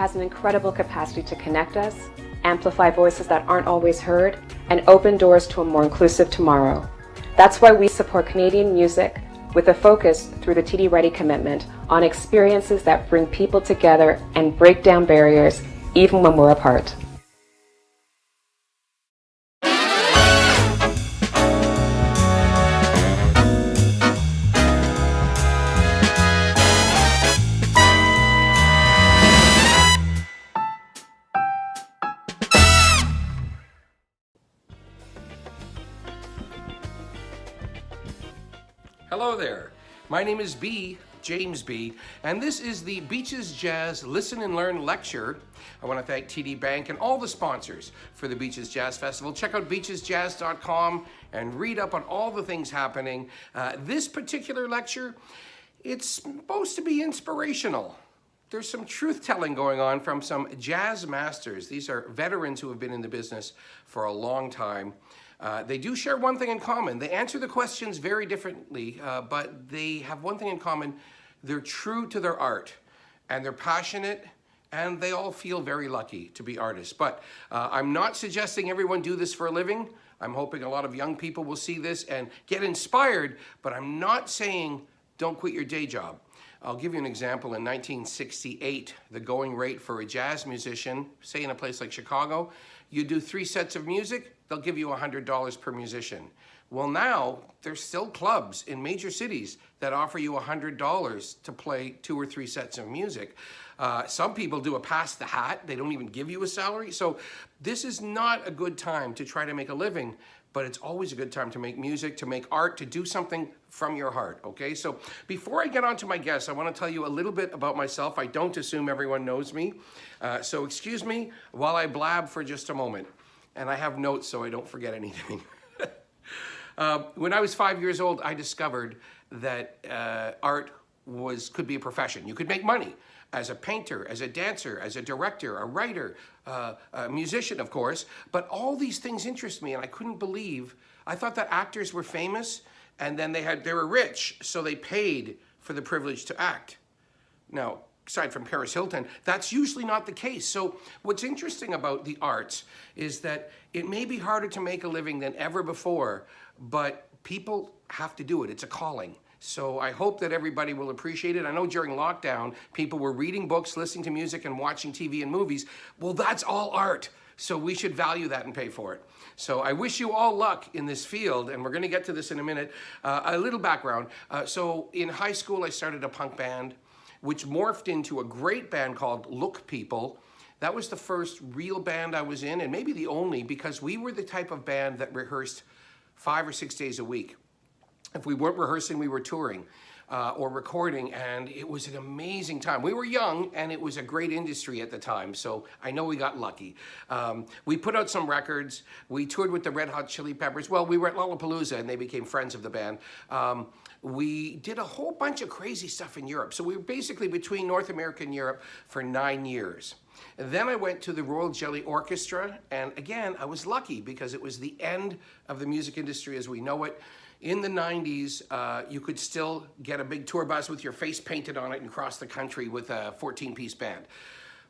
has an incredible capacity to connect us, amplify voices that aren't always heard, and open doors to a more inclusive tomorrow. That's why we support Canadian music with a focus through the TD Ready commitment on experiences that bring people together and break down barriers even when we're apart. Hello there, my name is Bee, Jaymz Bee, and this is the Beaches Jazz Listen and Learn Lecture. I want to thank TD Bank and all the sponsors for the Beaches Jazz Festival. Check out beachesjazz.com and read up on all the things happening. This particular lecture, it's supposed to be inspirational. There's some truth-telling going on from some jazz masters. These are veterans who have been in the business for a long time. They do share one thing in common. They answer the questions very differently, but they have one thing in common. They're true to their art, and they're passionate, and they all feel very lucky to be artists. But I'm not suggesting everyone do this for a living. I'm hoping a lot of young people will see this and get inspired, but I'm not saying don't quit your day job. I'll give you an example. In 1968, the going rate for a jazz musician, say in a place like Chicago, you do 3 sets of music, they'll give you $100 per musician. Well, now there's still clubs in major cities that offer you $100 to play 2 or 3 sets of music. Some people do a pass the hat. They don't even give you a salary. So this is not a good time to try to make a living, but it's always a good time to make music, to make art, to do something from your heart, okay? So before I get on to my guests, I want to tell you a little bit about myself. I don't assume everyone knows me, so excuse me while I blab for just a moment. And I have notes so I don't forget anything. When I was 5 years old, I discovered that art could be a profession. You could make money as a painter, as a dancer, as a director, a writer, a musician, of course. But all these things interest me, and I couldn't believe. I thought that actors were famous, and then they were rich, so they paid for the privilege to act. Now, aside from Paris Hilton, that's usually not the case. So what's interesting about the arts is that it may be harder to make a living than ever before, but people have to do it. It's a calling. So I hope that everybody will appreciate it. I know during lockdown, people were reading books, listening to music, and watching TV and movies. Well, that's all art. So we should value that and pay for it. So I wish you all luck in this field, and we're going to get to this in a minute. A little background. So in high school, I started a punk band, which morphed into a great band called Look People. That was the first real band I was in, and maybe the only, because we were the type of band that rehearsed 5 or 6 days a week. If we weren't rehearsing, we were touring or recording, and it was an amazing time. We were young, and it was a great industry at the time, so I know we got lucky. We put out some records. We toured with the Red Hot Chili Peppers. Well, we were at Lollapalooza, and they became friends of the band. We did a whole bunch of crazy stuff in Europe. So we were basically between North America and Europe for 9 years. And then I went to the Royal Jelly Orchestra, and again, I was lucky because it was the end of the music industry as we know it. In the 90s, you could still get a big tour bus with your face painted on it and cross the country with a 14-piece band.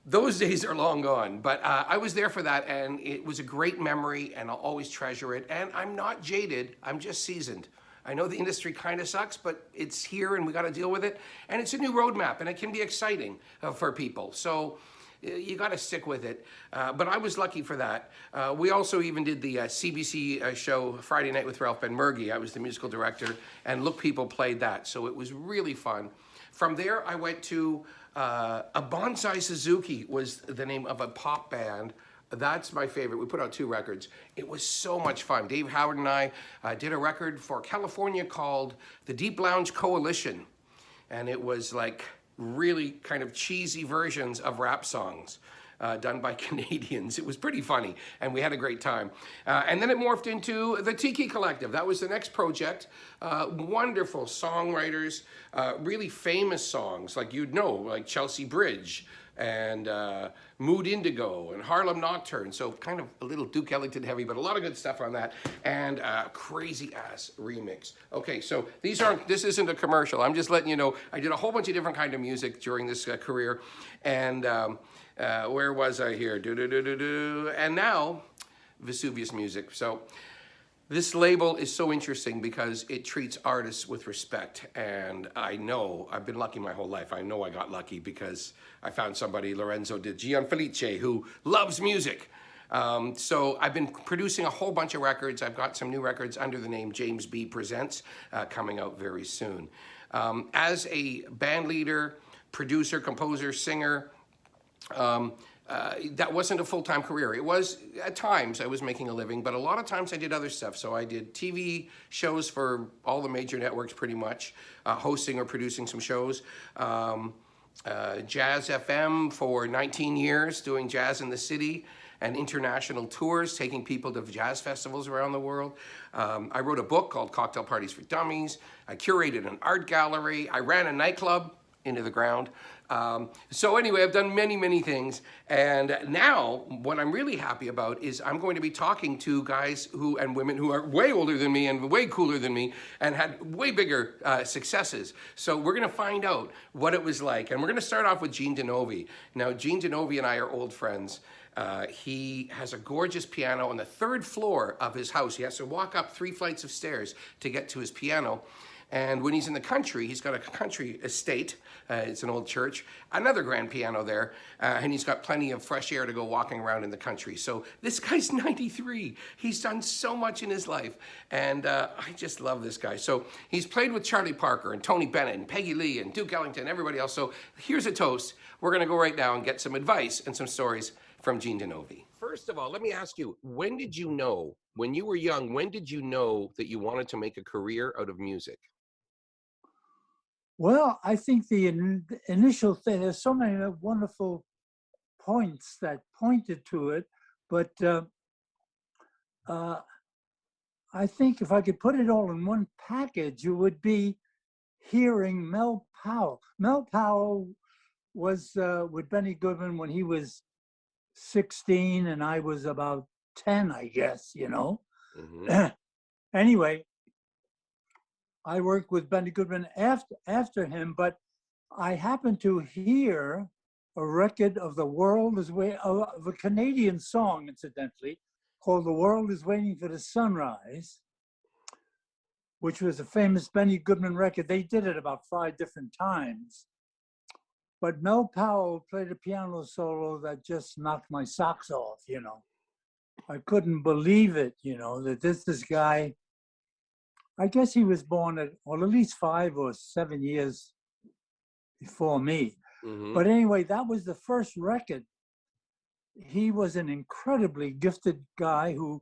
Those days are long gone, but I was there for that, and it was a great memory, and I'll always treasure it. And I'm not jaded, I'm just seasoned. I know the industry kind of sucks, but it's here and we got to deal with it. And it's a new roadmap, and it can be exciting for people. So you got to stick with it. But I was lucky for that. We also even did the CBC show Friday Night with Ralph Benmergui. I was the musical director, and Look People played that. So it was really fun. From there, I went to a Bonsai Suzuki was the name of a pop band. That's my favorite. We put out 2 records. It was so much fun. Dave Howard and I did a record for California called the Deep Lounge Coalition. And it was like really kind of cheesy versions of rap songs done by Canadians. It was pretty funny, and we had a great time. And then it morphed into the Tiki Collective. That was the next project. Wonderful songwriters, really famous songs like you'd know, like Chelsea Bridge and Mood Indigo and Harlem Nocturne. So kind of a little Duke Ellington heavy, but a lot of good stuff on that, and crazy ass remix. Okay, so this isn't a commercial. I'm just letting you know I did a whole bunch of different kind of music during this career, and where was I here? And now Vesuvius Music. So this label is so interesting because it treats artists with respect, and I know I've been lucky my whole life. I know I got lucky because I found somebody, Lorenzo Di Gianfelice, who loves music. So I've been producing a whole bunch of records. I've got some new records under the name Jaymz Bee Presents coming out very soon. As a band leader, producer, composer, singer, that wasn't a full-time career. It was, at times, I was making a living, but a lot of times I did other stuff. So I did TV shows for all the major networks pretty much, hosting or producing some shows. Jazz FM for 19 years, doing jazz in the city, and international tours, taking people to jazz festivals around the world. I wrote a book called Cocktail Parties for Dummies. I curated an art gallery. I ran a nightclub into the ground. So anyway, I've done many, many things. And now what I'm really happy about is I'm going to be talking to guys and women who are way older than me and way cooler than me and had way bigger successes. So we're going to find out what it was like. And we're going to start off with Gene Dinovi. Now, Gene Dinovi and I are old friends. He has a gorgeous piano on the 3rd floor of his house. He has to walk up 3 flights of stairs to get to his piano. And when he's in the country, he's got a country estate. It's an old church, another grand piano there, and he's got plenty of fresh air to go walking around in the country. So this guy's 93. He's done so much in his life, and I just love this guy. So he's played with Charlie Parker and Tony Bennett and Peggy Lee and Duke Ellington and everybody else. So here's a toast. We're going to go right now and get some advice and some stories from Gene Dinovi. First of all, let me ask you, when did you know, when you were young, when did you know that you wanted to make a career out of music? Well, I think the initial thing, there's so many wonderful points that pointed to it, but I think if I could put it all in one package, it would be hearing Mel Powell. Mel Powell was with Benny Goodman when he was 16 and I was about 10, I guess, you know. Mm-hmm. Anyway, I worked with Benny Goodman after him, but I happened to hear a record of The World is Waiting, of a Canadian song, incidentally, called The World is Waiting for the Sunrise, which was a famous Benny Goodman record. They did it about 5 different times. But Mel Powell played a piano solo that just knocked my socks off, you know. I couldn't believe it, you know, that this guy, I guess he was born at least 5 or 7 years before me. Mm-hmm. But anyway, that was the first record. He was an incredibly gifted guy who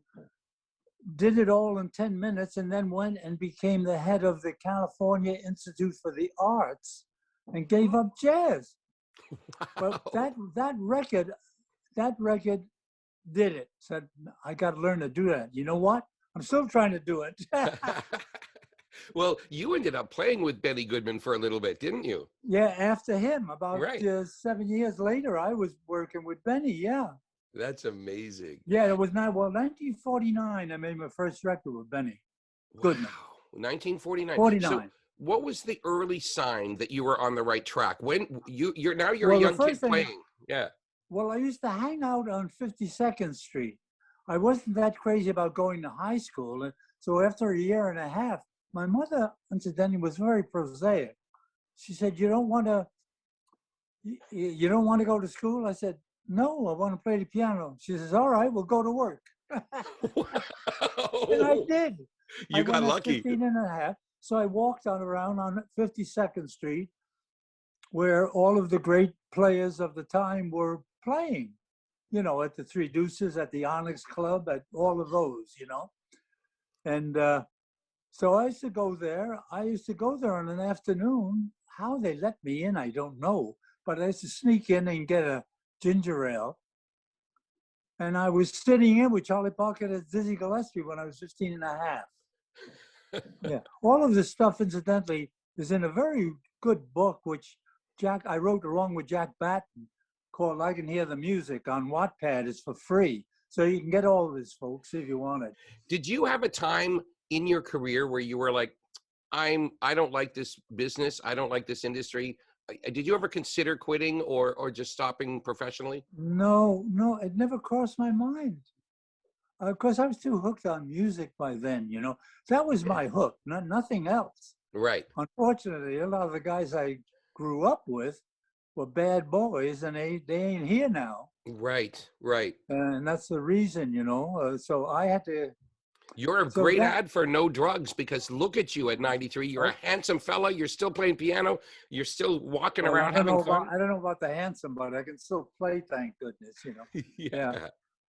did it all in 10 minutes and then went and became the head of the California Institute for the Arts and gave up jazz. Wow. But that record did it. Said, I got to learn to do that. You know what? I'm still trying to do it. Well, you ended up playing with Benny Goodman for a little bit, didn't you? Yeah, after him, about 7 years later, I was working with Benny, yeah. That's amazing. Yeah, it was 1949, I made my first record with Benny Goodman. Wow, 1949. 49. So what was the early sign that you were on the right track? When you're a young kid playing. Yeah. Well, I used to hang out on 52nd Street. I wasn't that crazy about going to high school. And so after a year and a half, my mother, incidentally, was very prosaic. She said, you don't want to go to school? I said, no, I want to play the piano. She says, all right, we'll go to work. Wow. And I did. You got lucky. 15 and a half. So I walked around on 52nd Street where all of the great players of the time were playing. You know, at the Three Deuces, at the Onyx Club, at all of those, you know. And so I used to go there. I used to go there on an afternoon. How they let me in, I don't know. But I used to sneak in and get a ginger ale. And I was sitting in with Charlie Parker and Dizzy Gillespie when I was 15 and a half. Yeah. All of this stuff, incidentally, is in a very good book, which I wrote along with Jack Batten, called I Can Hear the Music on Wattpad. It's for free. So you can get all of his folks if you want it. Did you have a time in your career where you were like, I don't like this business, I don't like this industry? Did you ever consider quitting or just stopping professionally? No, it never crossed my mind. Of course, I was too hooked on music by then, you know. That was my hook, nothing else. Right. Unfortunately, a lot of the guys I grew up with were bad boys, and they ain't here now. Right. And that's the reason, you know. So I had to. You're a great ad for no drugs, because look at you at 93. You're a handsome fella. You're still playing piano. You're still walking around having fun. I don't know about the handsome, but I can still play, thank goodness, you know. Yeah.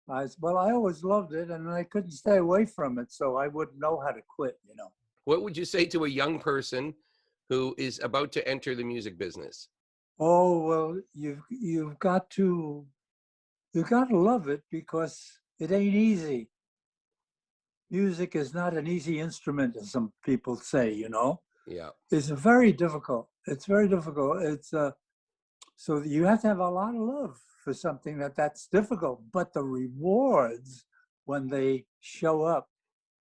I always loved it, and I couldn't stay away from it, so I wouldn't know how to quit, you know. What would you say to a young person who is about to enter the music business? Oh, well, you've got to love it, because it ain't easy. Music is not an easy instrument, as some people say, you know. Yeah. It's very difficult. It's very difficult. It's so you have to have a lot of love for something that's difficult, but the rewards when they show up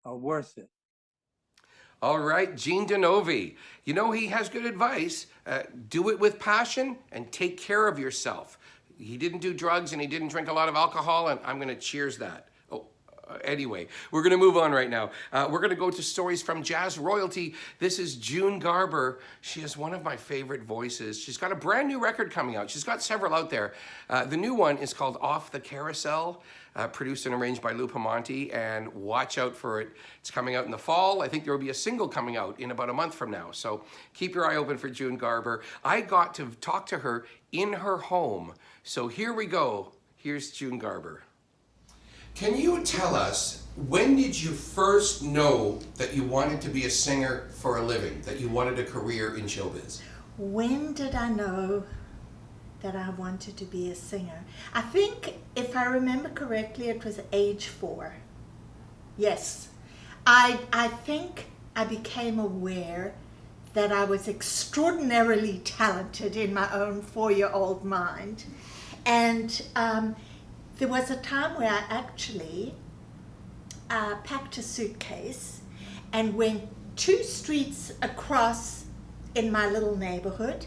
are worth it. All right, Gene Dinovi. You know, he has good advice. Do it with passion and take care of yourself. He didn't do drugs and he didn't drink a lot of alcohol, and I'm going to cheers that. Anyway, we're going to move on right now. We're going to go to stories from jazz royalty. This is June Garber. She is one of my favorite voices. She's got a brand new record coming out. She's got several out there. The new one is called Off the Carousel, produced and arranged by Lou Piemonte, and watch out for it. It's coming out in the fall. I think there will be a single coming out in about a month from now. So keep your eye open for June Garber. I got to talk to her in her home. So here we go. Here's June Garber. Can you tell us, when did you first know that you wanted to be a singer for a living, that you wanted a career in showbiz? When did I know that I wanted to be a singer? I think, if I remember correctly, it was age 4. Yes. I think I became aware that I was extraordinarily talented in my own 4-year-old mind. And there was a time where I actually packed a suitcase and went 2 streets across in my little neighborhood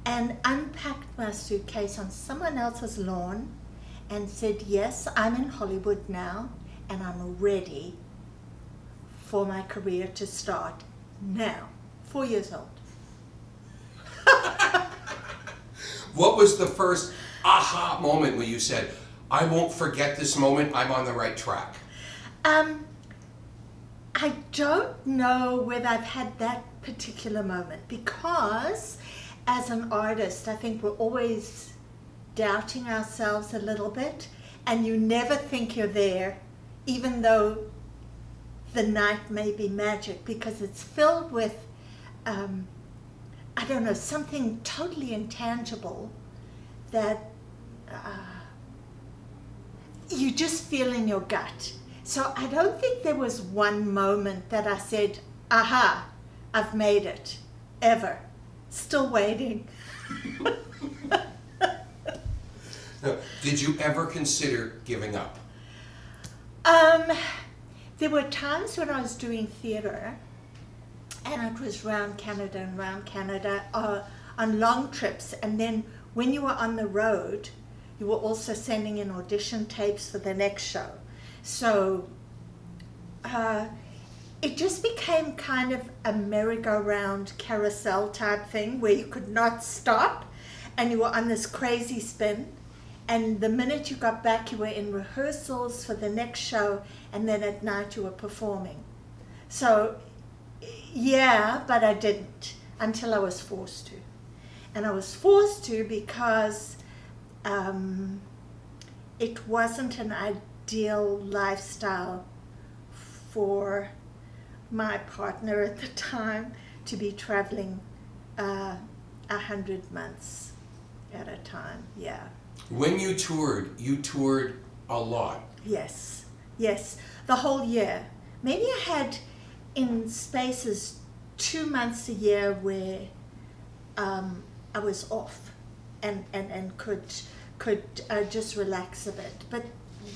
and unpacked my suitcase on someone else's lawn and said, yes, I'm in Hollywood now and I'm ready for my career to start now. 4 years old. What was the first aha moment where you said, I won't forget this moment, I'm on the right track? I don't know whether I've had that particular moment, because as an artist, I think we're always doubting ourselves a little bit, and you never think you're there, even though the night may be magic, because it's filled with, I don't know, something totally intangible that you just feel in your gut. So I don't think there was one moment that I said, aha, I've made it, ever. Still waiting. Now, did you ever consider giving up? There were times when I was doing theater, and it was round Canada and round Canada on long trips. And then when you were on the road, you were also sending in audition tapes for the next show. So it just became kind of a merry-go-round carousel type thing where you could not stop and you were on this crazy spin. And the minute you got back, you were in rehearsals for the next show, and then at night you were performing. So yeah, but I didn't until I was forced to. And I was forced to because it wasn't an ideal lifestyle for my partner at the time to be traveling 100 months at a time. Yeah. When you toured a lot. Yes, yes, the whole year. Maybe I had in spaces 2 months a year where I was off and could could just relax a bit. But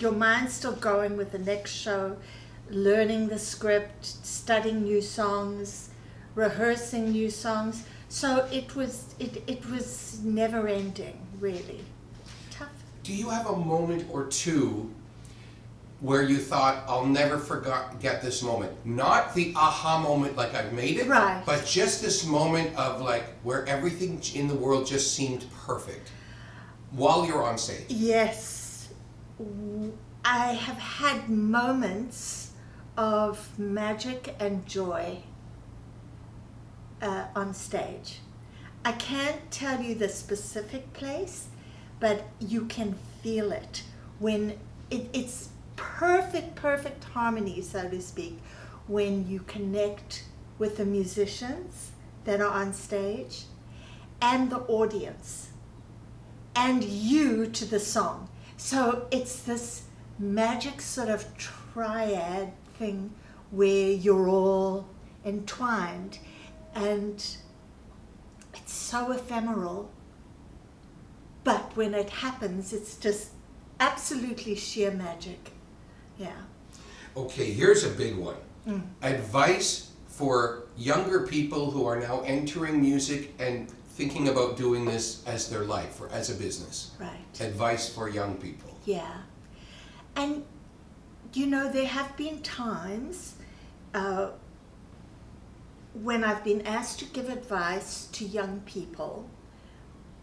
your mind's still going with the next show, learning the script, studying new songs, rehearsing new songs. So it was never ending, really. Tough. Do you have a moment or two where you thought, I'll never forget this moment? Not the aha moment like I've made it, right, but just this moment of like where everything in the world just seemed perfect while you're on stage. Yes. I have had moments of magic and joy on stage. I can't tell you the specific place, but you can feel it when it's perfect harmony, so to speak, when you connect with the musicians that are on stage and the audience and you to the song. So it's this magic sort of triad thing where you're all entwined, and it's so ephemeral, but when it happens, it's just absolutely sheer magic. Yeah. Okay, here's a big one. Advice for younger people who are now entering music and thinking about doing this as their life or as a business. Right. Advice for young people. Yeah. And, you know, there have been times when I've been asked to give advice to young people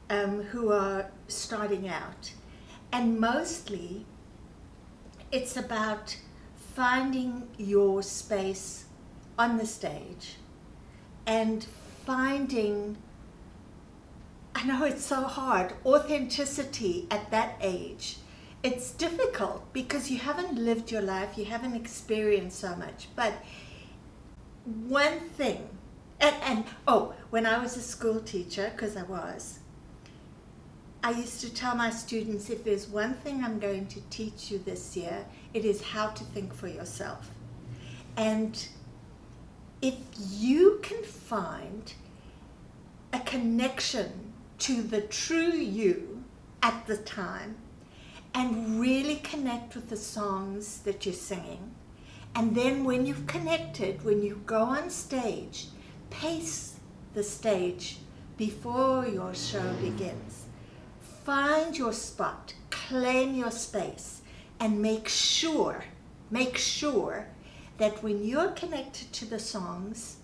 who are starting out. And mostly it's about finding your space on the stage and finding, I know it's so hard, authenticity at that age. It's difficult because you haven't lived your life, you haven't experienced so much. But one thing, when I was a school teacher, because I used to tell my students, if there's one thing I'm going to teach you this year, it is how to think for yourself. And if you can find a connection to the true you at the time and really connect with the songs that you're singing, and then when you've connected, when you go on stage, pace the stage before your show begins. Find your spot, claim your space, and make sure that when you're connected to the songs,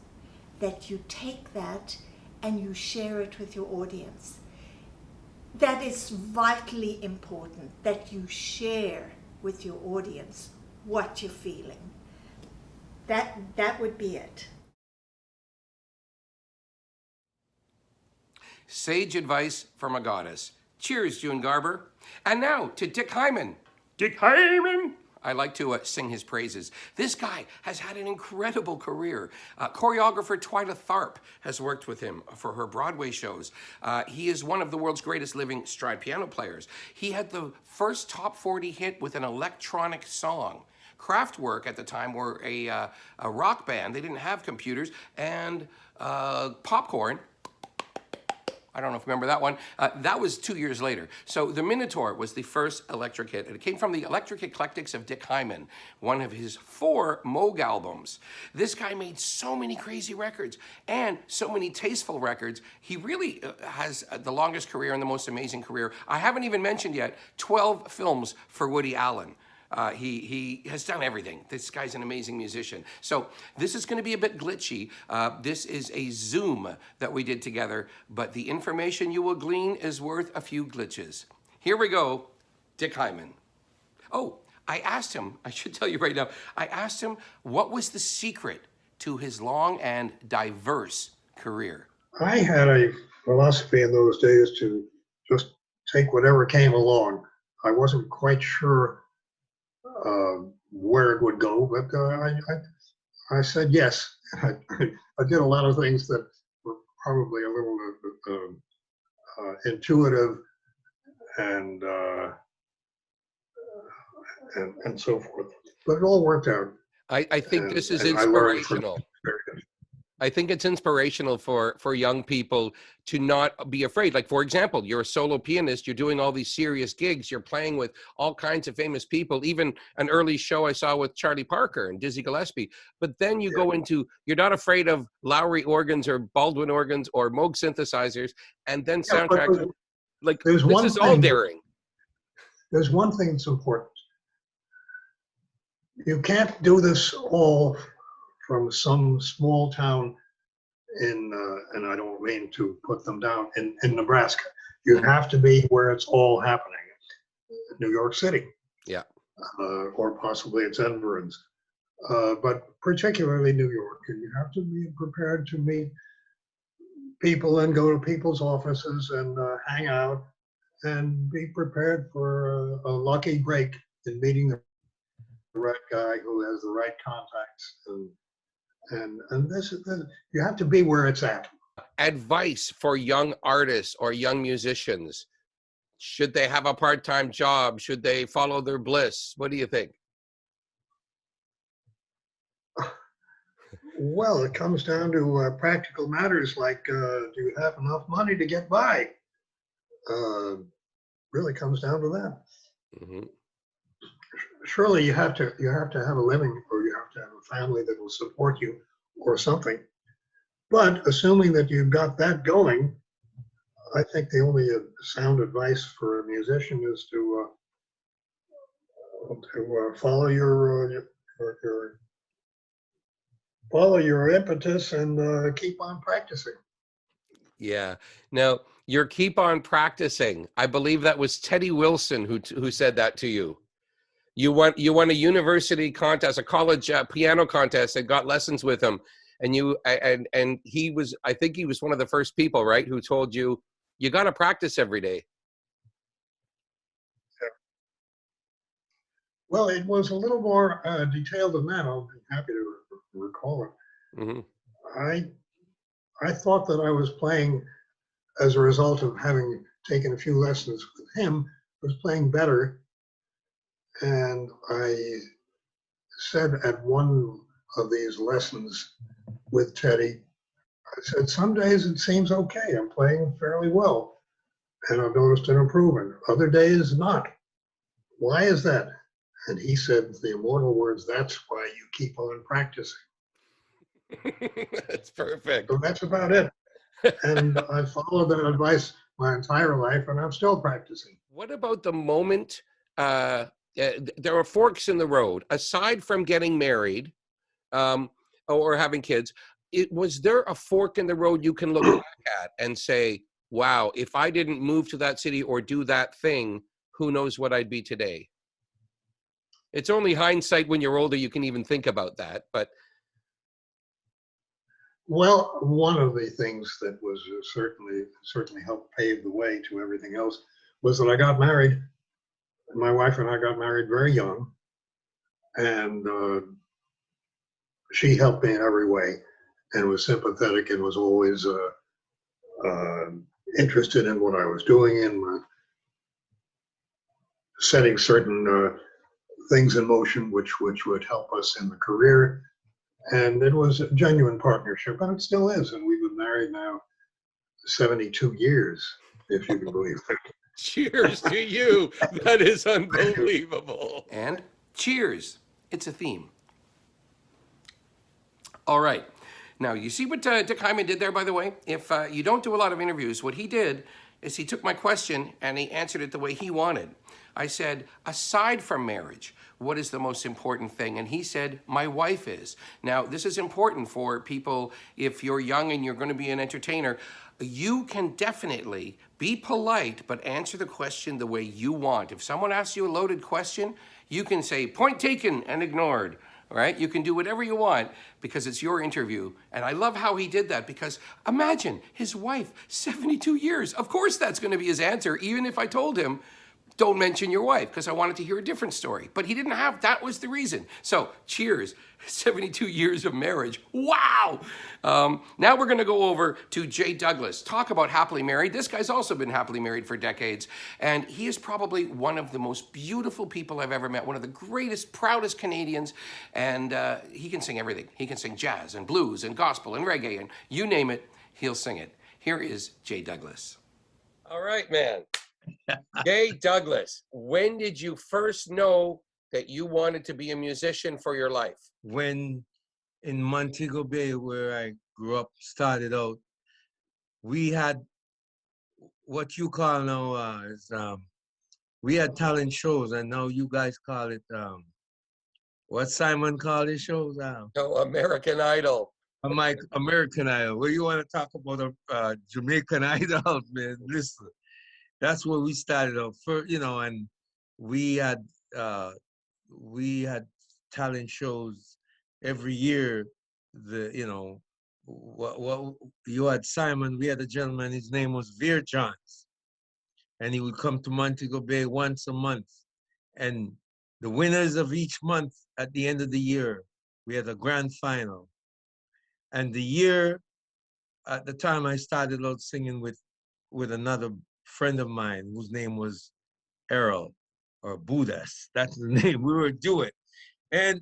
that you take that and you share it with your audience. That is vitally important, that you share with your audience what you're feeling. That would be it. Sage advice from a goddess. Cheers, June Garber. And now to Dick Hyman. Dick Hyman! I like to sing his praises. This guy has had an incredible career. Choreographer Twyla Tharp has worked with him for her Broadway shows. He is one of the world's greatest living stride piano players. He had the first top 40 hit with an electronic song. Kraftwerk at the time were a rock band. They didn't have computers, and Popcorn, I don't know if you remember that one. That was 2 years later. So the Minotaur was the first electric hit, and it came from the Electric Eclectics of Dick Hyman, one of his 4 Moog albums. This guy made so many crazy records and so many tasteful records. He really has the longest career and the most amazing career. I haven't even mentioned yet 12 films for Woody Allen. He has done everything. This guy's an amazing musician. So this is going to be a bit glitchy. This is a Zoom that we did together, but the information you will glean is worth a few glitches. Here we go, Dick Hyman. Oh, I asked him, I should tell you right now, I asked him what was the secret to his long and diverse career. I had a philosophy in those days to just take whatever came along. I wasn't quite sure where it would go, but I said yes. I did a lot of things that were probably a little intuitive and so forth, but it all worked out. I think this is and I learned from inspirational. experience. I think it's inspirational for young people to not be afraid. Like, for example, you're a solo pianist, you're doing all these serious gigs, you're playing with all kinds of famous people, even an early show I saw with Charlie Parker and Dizzy Gillespie. But then you go into, you're not afraid of Lowry organs or Baldwin organs or Moog synthesizers, and then Yeah, but soundtracks. Like, there's this one is all thing. daring. There's one thing that's important. You can't do this all from some small town in, and I don't mean to put them down, in Nebraska. You have to be where it's all happening. New York City. Yeah. Or possibly it's Edinburgh's. But particularly New York. And you have to be prepared to meet people and go to people's offices and hang out and be prepared for a lucky break in meeting the right guy who has the right contacts, and this you have to be where it's at. Advice for young artists or young musicians: should they have a part-time job? Should they follow their bliss? What do you think? Well, it comes down to practical matters like do you have enough money to get by? Really comes down to that. Mm-hmm. Surely you have to have a living, or you have to have a family that will support you or something. But assuming that you've got that going, I think the only sound advice for a musician is to follow your impetus and keep on practicing. Yeah. Now, your keep on practicing. I believe that was Teddy Wilson who said that to you. You won a university contest, a college piano contest, and got lessons with him. And he was, I think he was one of the first people, right, who told you, you got to practice every day. Yeah. Well, it was a little more detailed than that. I'll be happy to recall it. Mm-hmm. I thought that I was playing, as a result of having taken a few lessons with him, I was playing better. And I said at one of these lessons with Teddy, I said, some days it seems okay. I'm playing fairly well, and I've noticed an improvement. Other days, not. Why is that? And he said the immortal words, that's why you keep on practicing. That's perfect. So that's about it. And I followed that advice my entire life, and I'm still practicing. What about the moment, there are forks in the road, aside from getting married or having kids, was there a fork in the road you can look back at and say, wow, if I didn't move to that city or do that thing, who knows what I'd be today? It's only hindsight when you're older you can even think about that, but. Well, one of the things that was certainly helped pave the way to everything else was that I got married. My wife and I got married very young, and she helped me in every way and was sympathetic and was always interested in what I was doing and setting certain things in motion which would help us in the career. And it was a genuine partnership, and it still is. And we've been married now 72 years, if you can believe it. Cheers to you. That is unbelievable. And cheers. It's a theme. All right. Now, you see what Dick Hyman did there, by the way? If you don't do a lot of interviews, what he did is he took my question and he answered it the way he wanted. I said, aside from marriage, what is the most important thing? And he said, my wife is. Now, this is important for people. If you're young and you're going to be an entertainer, you can definitely be polite, but answer the question the way you want. If someone asks you a loaded question, you can say, point taken and ignored. All right? You can do whatever you want because it's your interview. And I love how he did that, because imagine his wife, 72 years. Of course that's going to be his answer, even if I told him don't mention your wife because I wanted to hear a different story. But he didn't have, that was the reason. So cheers, 72 years of marriage. Wow. Now we're going to go over to Jay Douglas. Talk about happily married. This guy's also been happily married for decades. And he is probably one of the most beautiful people I've ever met. One of the greatest, proudest Canadians. And he can sing everything. He can sing jazz and blues and gospel and reggae and you name it, he'll sing it. Here is Jay Douglas. All right, man. Jay Douglas, when did you first know that you wanted to be a musician for your life? When in Montego Bay, where I grew up, started out, we had what you call now we had talent shows, and now you guys call it what Simon called his shows? Oh, American Idol. American Idol. Well, you want to talk about Jamaican Idol, man? Listen. That's where we started out first, you know, and we had talent shows every year. You had Simon, we had a gentleman, his name was Veer Johns, and he would come to Montego Bay once a month. And the winners of each month at the end of the year, we had a grand final. And the year, at the time I started out singing with another friend of mine whose name was Errol or Budas. That's the name. We were doing, and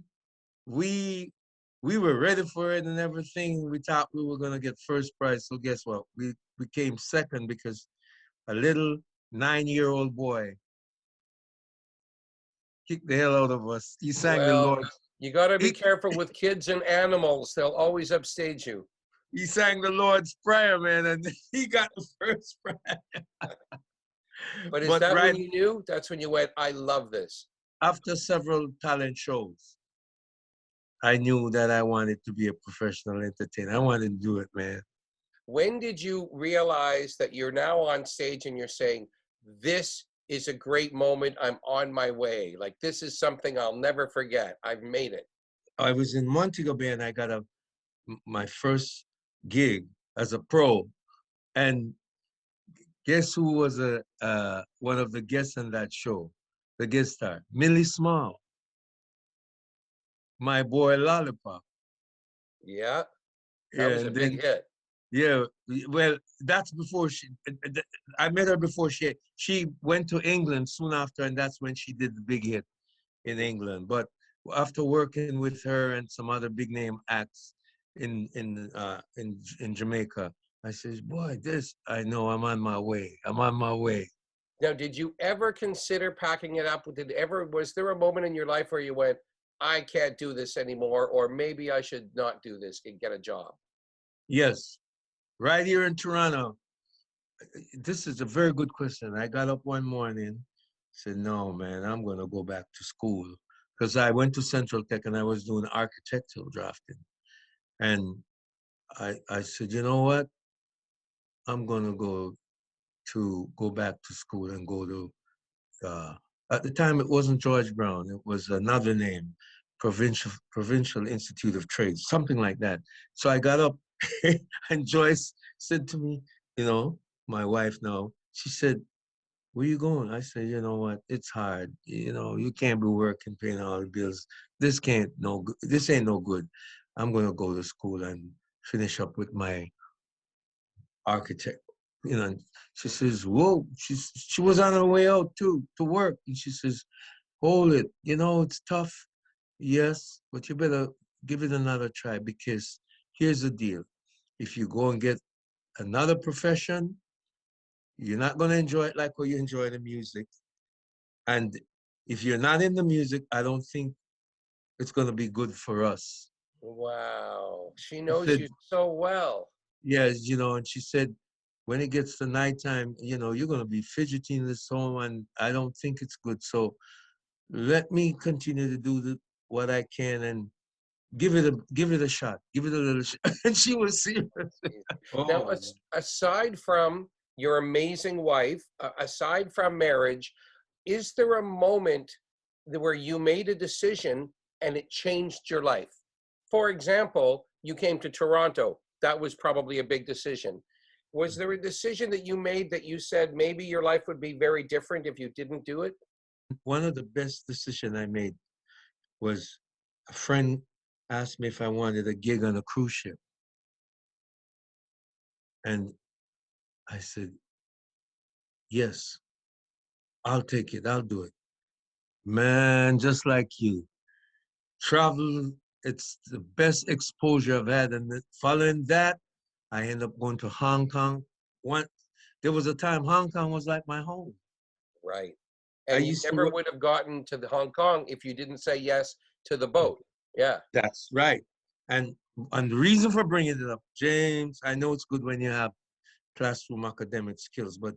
we were ready for it and everything. We thought we were gonna get first prize. So guess what? We came second because a little 9-year-old boy kicked the hell out of us. He sang the Lord. You got to be careful with kids and animals. They'll always upstage you. He sang the Lord's Prayer, man, and he got the first prize. But is that when you knew? That's when you went, I love this. After several talent shows, I knew that I wanted to be a professional entertainer. I wanted to do it, man. When did you realize that you're now on stage and you're saying, this is a great moment, I'm on my way. Like, this is something I'll never forget. I've made it. I was in Montego Bay and I got my first gig as a pro, and guess who was one of the guests on that show, the guest star? Millie Small, my boy Lollipop. Yeah, that was a big hit. Yeah, well, that's before I met her before she went to England soon after, and that's when she did the big hit in England. But after working with her and some other big name acts in Jamaica, I says, boy, I know I'm on my way. I'm on my way. Now, did you ever consider packing it up? Was there a moment in your life where you went, I can't do this anymore, or maybe I should not do this and get a job? Yes, right here in Toronto. This is a very good question. I got up one morning, said, no, man, I'm going to go back to school. Because I went to Central Tech and I was doing architectural drafting. And I said, you know what? I'm going to go back to school and go to, at the time it wasn't George Brown, it was another name, Provincial Institute of Trades, something like that. So I got up and Joyce said to me, you know, my wife now, she said, where you going? I said, you know what, it's hard. You know, you can't be working, paying all the bills. This ain't no good. I'm going to go to school and finish up with my architect. You know, she says, whoa, she was on her way out too, to work. And she says, hold it, you know, it's tough. Yes, but you better give it another try, because here's the deal. If you go and get another profession, you're not going to enjoy it like how you enjoy the music. And if you're not in the music, I don't think it's going to be good for us. Wow. She knows you so well. Yes, you know, and she said, when it gets to nighttime, you know, you're going to be fidgeting this home, and I don't think it's good. So let me continue to do what I can and give it a shot. Give it a little shot. And she was serious. Now, aside from your amazing wife, aside from marriage, is there a moment where you made a decision and it changed your life? For example, you came to Toronto. That was probably a big decision. Was there a decision that you made that you said maybe your life would be very different if you didn't do it? One of the best decisions I made was a friend asked me if I wanted a gig on a cruise ship. And I said, yes, I'll take it. I'll do it. Man, just like you, travel, it's the best exposure I've had. And following that, I ended up going to Hong Kong. There was a time Hong Kong was like my home. Right. I And you used to never work- would have gotten to the Hong Kong if you didn't say yes to the boat. Yeah. That's right. And the reason for bringing it up, James, I know it's good when you have classroom academic skills, but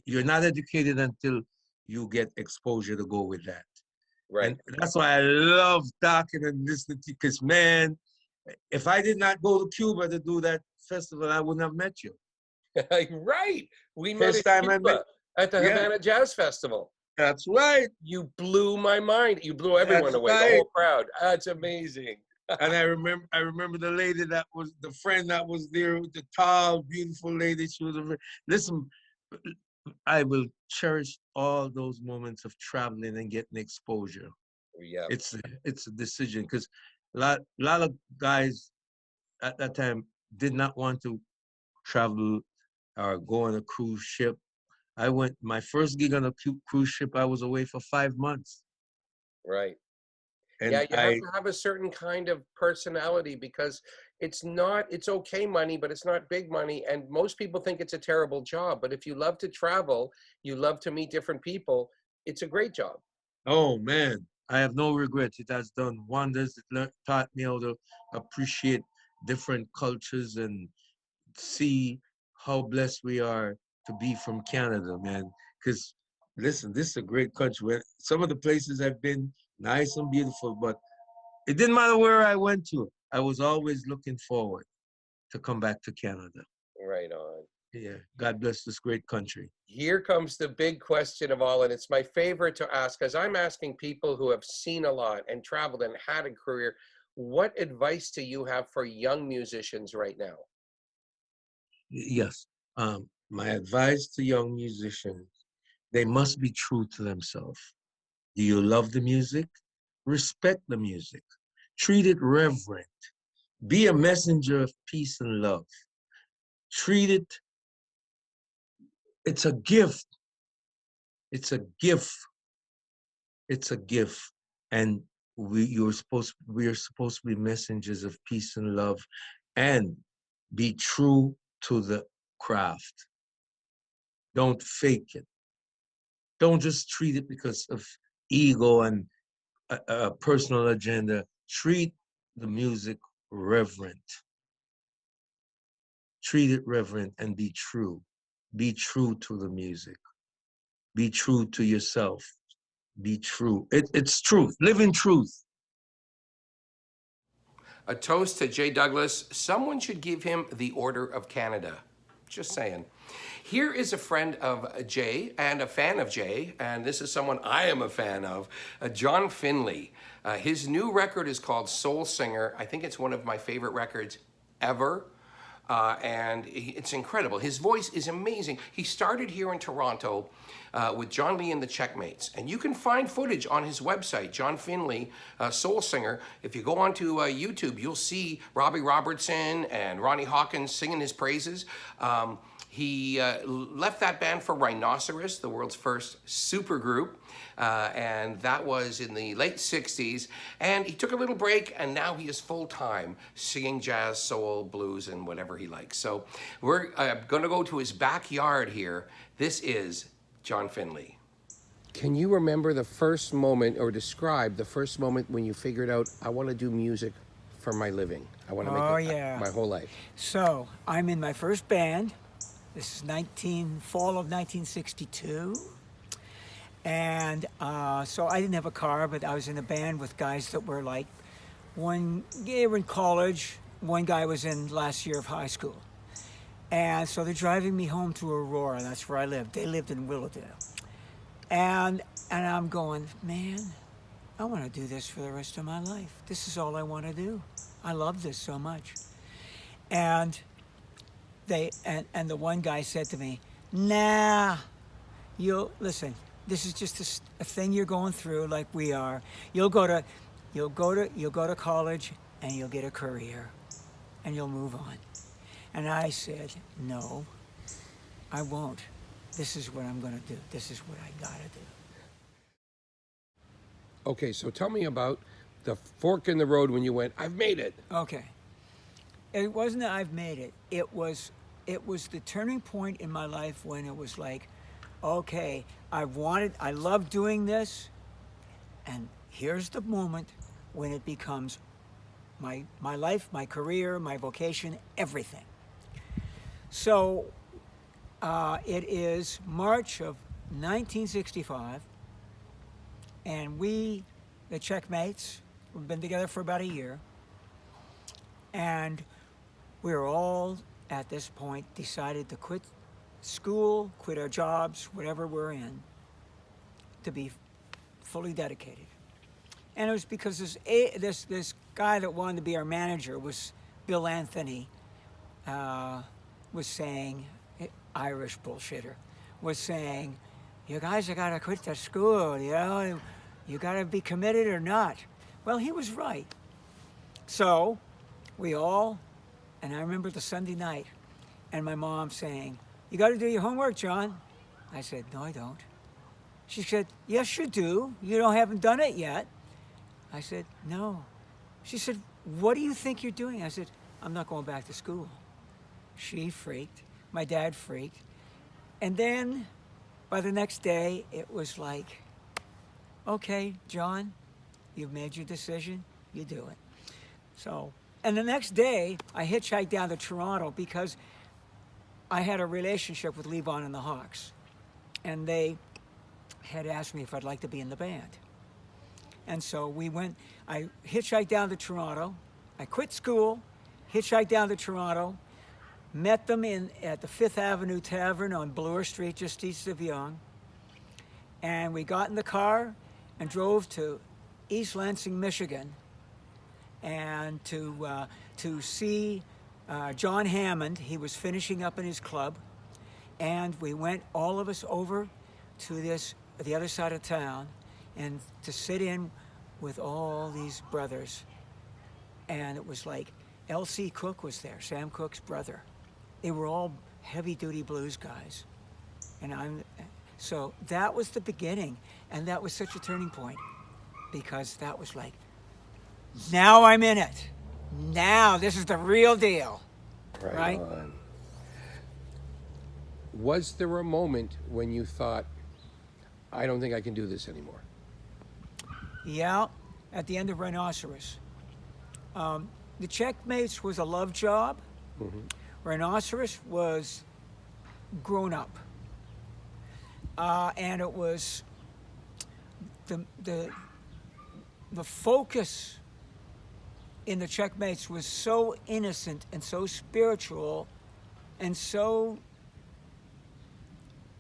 you're not educated until you get exposure to go with that. Right. And that's why I love talking and listening to you, because man, if I did not go to Cuba to do that festival, I wouldn't have met you. Right. We met First at time I Cuba met- at the Yeah. Havana Jazz Festival. That's right. You blew my mind. You blew everyone That's away, the right. whole crowd. That's amazing. And I remember the lady that was the friend that was there, the tall, beautiful lady. She was listen, I will cherish all those moments of traveling and getting exposure. Yeah. It's a decision, because a lot of guys at that time did not want to travel or go on a cruise ship. My first gig on a cruise ship, I was away for 5 months. Right. And Yeah, you have to have a certain kind of personality, because it's okay money, but it's not big money. And most people think it's a terrible job. But if you love to travel, you love to meet different people, it's a great job. Oh man, I have no regrets. It has done wonders. It taught me how to appreciate different cultures and see how blessed we are to be from Canada, man. Because listen, this is a great country. Some of the places I've been, nice and beautiful, but it didn't matter where I went to. I was always looking forward to come back to Canada. Right on. Yeah, God bless this great country. Here comes the big question of all, and it's my favorite to ask, as I'm asking people who have seen a lot and traveled and had a career, what advice do you have for young musicians right now? Yes. My advice to young musicians, they must be true to themselves. Do you love the music? Respect the music. Treat it reverent. Be a messenger of peace and love. Treat it, it's a gift. It's a gift. It's a gift. And we are supposed to be messengers of peace and love, and be true to the craft. Don't fake it. Don't just treat it because of ego and a personal agenda. Treat the music reverent. Treat it reverent and be true. Be true to the music. Be true to yourself. Be true. It's truth. Live in truth. A toast to Jay Douglas. Someone should give him the Order of Canada. Just saying. Here is a friend of Jay and a fan of Jay, and this is someone I am a fan of, John Finley. His new record is called Soul Singer. I think it's one of my favorite records ever. And it's incredible. His voice is amazing. He started here in Toronto with John Lee and the Checkmates. And you can find footage on his website, John Finley, Soul Singer. If you go onto YouTube, you'll see Robbie Robertson and Ronnie Hawkins singing his praises. He left that band for Rhinoceros, the world's first supergroup, and that was in the late 60s. And he took a little break, and now he is full-time singing jazz, soul, blues, and whatever he likes. So we're going to go to his backyard here. This is John Finley. Can you remember the first moment, or describe the first moment when you figured out, I want to do music for my living? I want to make it my whole life. So I'm in my first band. This is fall of 1962. And so I didn't have a car, but I was in a band with guys that were like, they were in college, one guy was in last year of high school. And so they're driving me home to Aurora, that's where I lived. They lived in Willowdale. And I'm going, man, I want to do this for the rest of my life. This is all I want to do. I love this so much. And and the one guy said to me, nah, listen, this is just a thing you're going through like we are. You'll go to college and you'll get a career and you'll move on. And I said, no, I won't. This is what I'm going to do. This is what I got to do. Okay, so tell me about the fork in the road when you went, I've made it. Okay. It wasn't that I've made it. It was the turning point in my life when it was like, okay, I love doing this, and here's the moment when it becomes my life, my career, my vocation, everything. So it is March of 1965, and the Checkmates, we've been together for about a year, and we're all at this point decided to quit school, quit our jobs, whatever we're in, to be fully dedicated. And it was because this guy that wanted to be our manager was Bill Anthony, was saying, Irish bullshitter, was saying, you guys have got to quit the school, you got to be committed or not. Well, he was right. So we all, and I remember the Sunday night, and my mom saying, you got to do your homework, John. I said, no, I don't. She said, yes, you do. You haven't done it yet. I said, no. She said, what do you think you're doing? I said, I'm not going back to school. She freaked. My dad freaked. And then by the next day, it was like, okay, John, you've made your decision. You do it. So, and the next day, I hitchhiked down to Toronto because I had a relationship with Levon and the Hawks. And they had asked me if I'd like to be in the band. And so I hitchhiked down to Toronto. I quit school, hitchhiked down to Toronto, met them at the Fifth Avenue Tavern on Bloor Street, just east of Yonge. And we got in the car and drove to East Lansing, Michigan, and to see John Hammond. He was finishing up in his club. And we went, all of us, over to the other side of town, and to sit in with all these brothers. And it was like L.C. Cook was there, Sam Cooke's brother. They were all heavy-duty blues guys. So that was the beginning, and that was such a turning point, because that was like, now I'm in it. Now this is the real deal, right? On. Was there a moment when you thought, I don't think I can do this anymore? Yeah, at the end of Rhinoceros. The Checkmates was a love job. Mm-hmm. Rhinoceros was grown up. And it was the focus in the Checkmates was so innocent and so spiritual and so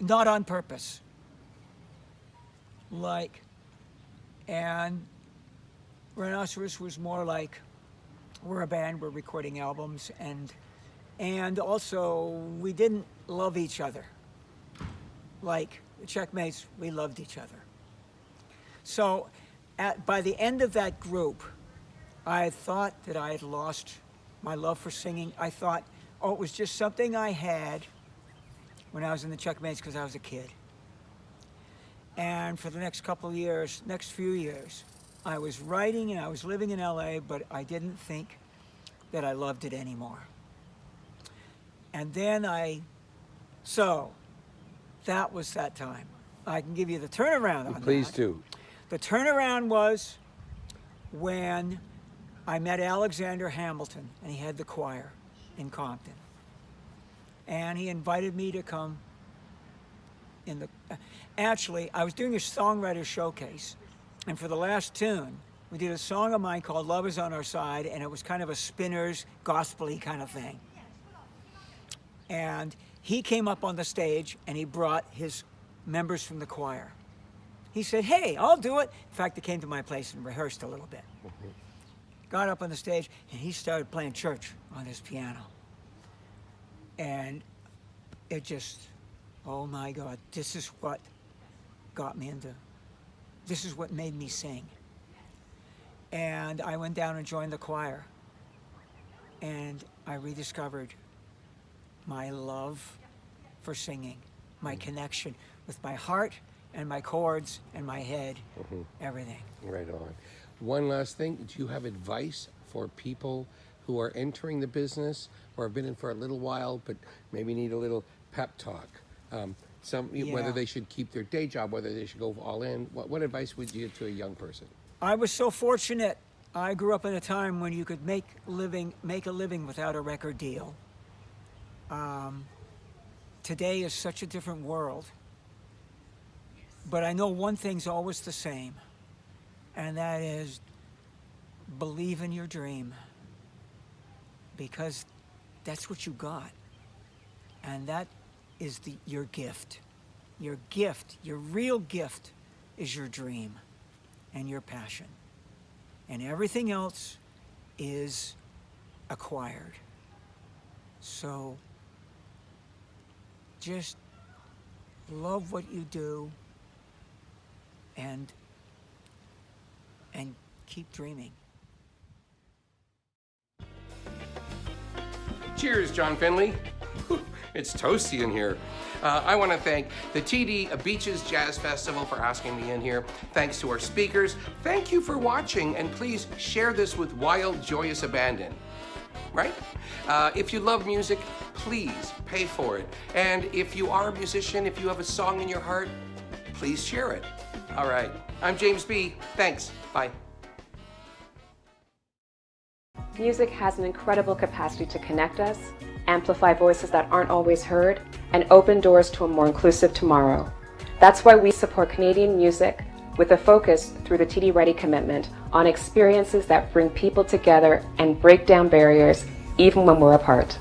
not on purpose. And Rhinoceros was more like, we're a band, we're recording albums, and also we didn't love each other. Like the Checkmates, we loved each other. So by the end of that group, I thought that I had lost my love for singing. I thought, it was just something I had when I was in the Checkmates because I was a kid. And for the next few years, I was writing and I was living in LA, but I didn't think that I loved it anymore. And then so that was that time. I can give you the turnaround on that. Please do. The turnaround was when I met Alexander Hamilton, and he had the choir in Compton. And he invited me to come actually, I was doing a songwriter showcase, and for the last tune, we did a song of mine called Love Is On Our Side, and it was kind of a Spinners, gospel-y kind of thing. And he came up on the stage, and he brought his members from the choir. He said, hey, I'll do it. In fact, they came to my place and rehearsed a little bit. Mm-hmm. Got up on the stage, and he started playing church on his piano. And it just, oh my God, this is what got me into, this is what made me sing. And I went down and joined the choir, and I rediscovered my love for singing, my connection with my heart and my chords and my head, everything. Right on. One last thing, do you have advice for people who are entering the business or have been in for a little while but maybe need a little pep talk? Whether they should keep their day job, whether they should go all in. What advice would you give to a young person? I was so fortunate. I grew up in a time when you could make a living without a record deal. Today is such a different world. But I know one thing's always the same, and that is believe in your dream, because that's what you got. And that is your gift. Your gift, your real gift, is your dream and your passion. And everything else is acquired. So just love what you do and keep dreaming. Cheers, John Finley. It's toasty in here. I want to thank the TD Beaches Jazz Festival for asking me in here. Thanks to our speakers. Thank you for watching, and please share this with wild, joyous abandon. Right? If you love music, please pay for it. And if you are a musician, if you have a song in your heart, please share it. All right. I'm Jaymz Bee. Thanks. Bye. Music has an incredible capacity to connect us, amplify voices that aren't always heard, and open doors to a more inclusive tomorrow. That's why we support Canadian music with a focus through the TD Ready commitment on experiences that bring people together and break down barriers even when we're apart.